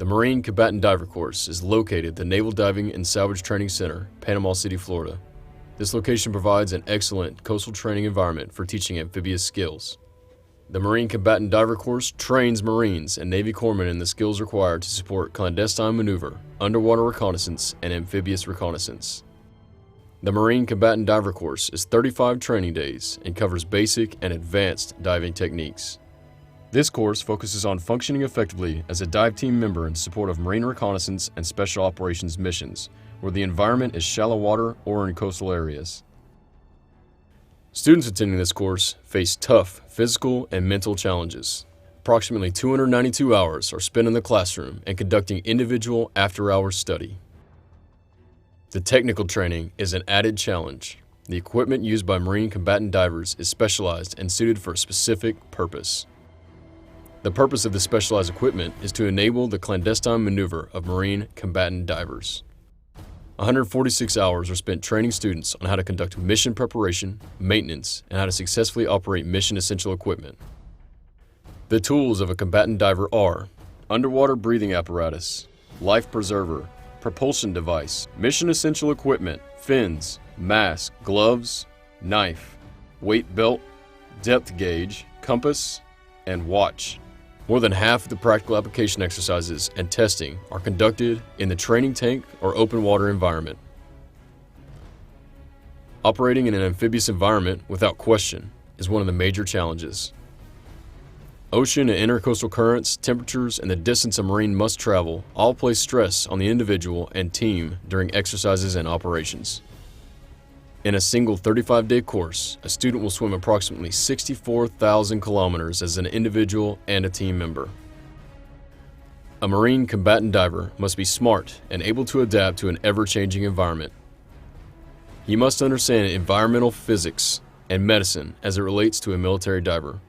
The Marine Combatant Diver Course is located at the Naval Diving and Salvage Training Center, Panama City, Florida. This location provides an excellent coastal training environment for teaching amphibious skills. The Marine Combatant Diver Course trains Marines and Navy corpsmen in the skills required to support clandestine maneuver, underwater reconnaissance, and amphibious reconnaissance. The Marine Combatant Diver Course is 35 training days and covers basic and advanced diving techniques. This course focuses on functioning effectively as a dive team member in support of marine reconnaissance and special operations missions, where the environment is shallow water or in coastal areas. Students attending this course face tough physical and mental challenges. Approximately 292 hours are spent in the classroom and conducting individual after-hours study. The technical training is an added challenge. The equipment used by Marine combatant divers is specialized and suited for a specific purpose. The purpose of the specialized equipment is to enable the clandestine maneuver of Marine combatant divers. 146 hours are spent training students on how to conduct mission preparation, maintenance, and how to successfully operate mission-essential equipment. The tools of a combatant diver are underwater breathing apparatus, life preserver, propulsion device, mission-essential equipment, fins, mask, gloves, knife, weight belt, depth gauge, compass, and watch. More than half of the practical application exercises and testing are conducted in the training tank or open water environment. Operating in an amphibious environment, without question, is one of the major challenges. Ocean and intercoastal currents, temperatures, and the distance a Marine must travel all place stress on the individual and team during exercises and operations. In a single 35-day course, a student will swim approximately 64,000 kilometers as an individual and a team member. A Marine combatant diver must be smart and able to adapt to an ever-changing environment. He must understand environmental physics and medicine as it relates to a military diver.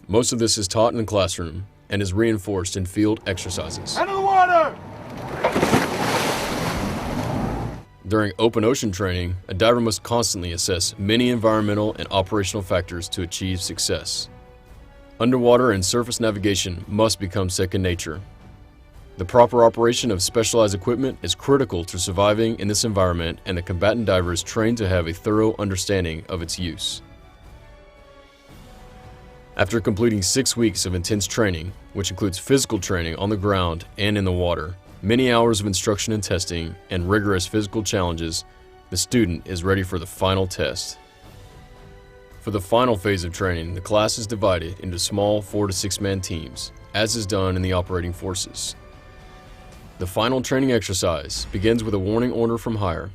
Most of this is taught in the classroom and is reinforced in field exercises. Out of the water! During open ocean training, a diver must constantly assess many environmental and operational factors to achieve success. Underwater and surface navigation must become second nature. The proper operation of specialized equipment is critical to surviving in this environment, and the combatant diver is trained to have a thorough understanding of its use. After completing 6 weeks of intense training, which includes physical training on the ground and in the water, many hours of instruction and testing, and rigorous physical challenges, the student is ready for the final test. For the final phase of training, the class is divided into small 4 to 6 man teams, as is done in the operating forces. The final training exercise begins with a warning order from higher.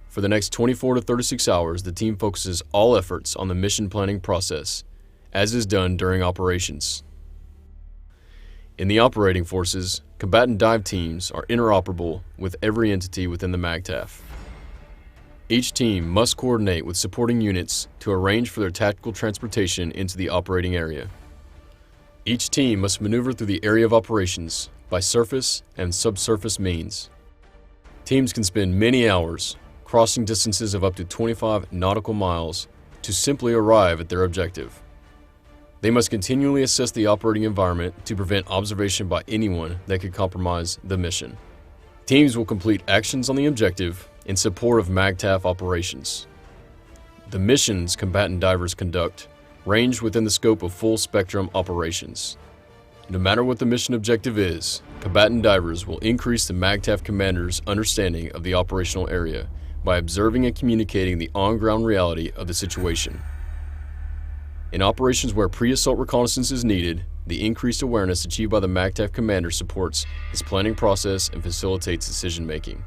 For the next 24 to 36 hours, the team focuses all efforts on the mission planning process, as is done during operations. In the operating forces, combatant dive teams are interoperable with every entity within the MAGTF. Each team must coordinate with supporting units to arrange for their tactical transportation into the operating area. Each team must maneuver through the area of operations by surface and subsurface means. Teams can spend many hours crossing distances of up to 25 nautical miles to simply arrive at their objective. They must continually assess the operating environment to prevent observation by anyone that could compromise the mission. Teams will complete actions on the objective in support of MAGTF operations. The missions combatant divers conduct range within the scope of full spectrum operations. No matter what the mission objective is, combatant divers will increase the MAGTF commander's understanding of the operational area by observing and communicating the on-ground reality of the situation. In operations where pre-assault reconnaissance is needed, the increased awareness achieved by the MAGTF commander supports his planning process and facilitates decision-making.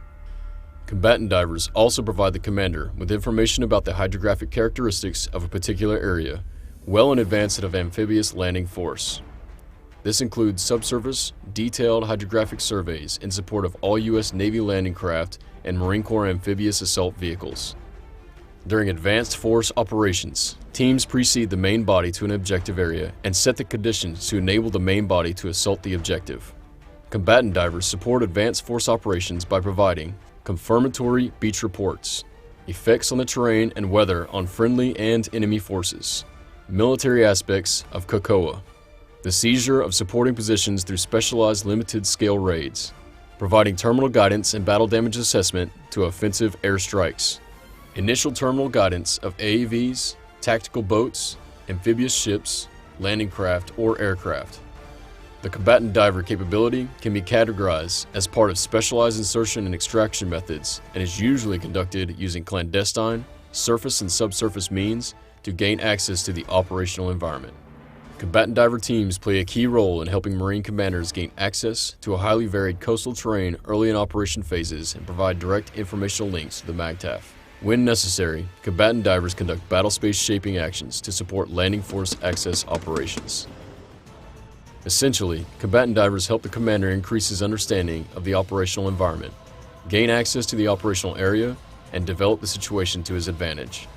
Combatant divers also provide the commander with information about the hydrographic characteristics of a particular area, well in advance of amphibious landing force. This includes subsurface, detailed hydrographic surveys in support of all U.S. Navy landing craft and Marine Corps amphibious assault vehicles. During advanced force operations, teams precede the main body to an objective area and set the conditions to enable the main body to assault the objective. Combatant divers support advanced force operations by providing confirmatory beach reports, effects on the terrain and weather on friendly and enemy forces, military aspects of COCOA, The seizure of supporting positions through specialized limited-scale raids, providing terminal guidance and battle damage assessment to offensive airstrikes. Initial terminal guidance of AAVs, tactical boats, amphibious ships, landing craft, or aircraft. The combatant diver capability can be categorized as part of specialized insertion and extraction methods and is usually conducted using clandestine, surface and subsurface means to gain access to the operational environment. Combatant diver teams play a key role in helping Marine commanders gain access to a highly varied coastal terrain early in operation phases and provide direct informational links to the MAGTF. When necessary, combatant divers conduct battle space shaping actions to support landing force access operations. Essentially, combatant divers help the commander increase his understanding of the operational environment, gain access to the operational area, and develop the situation to his advantage.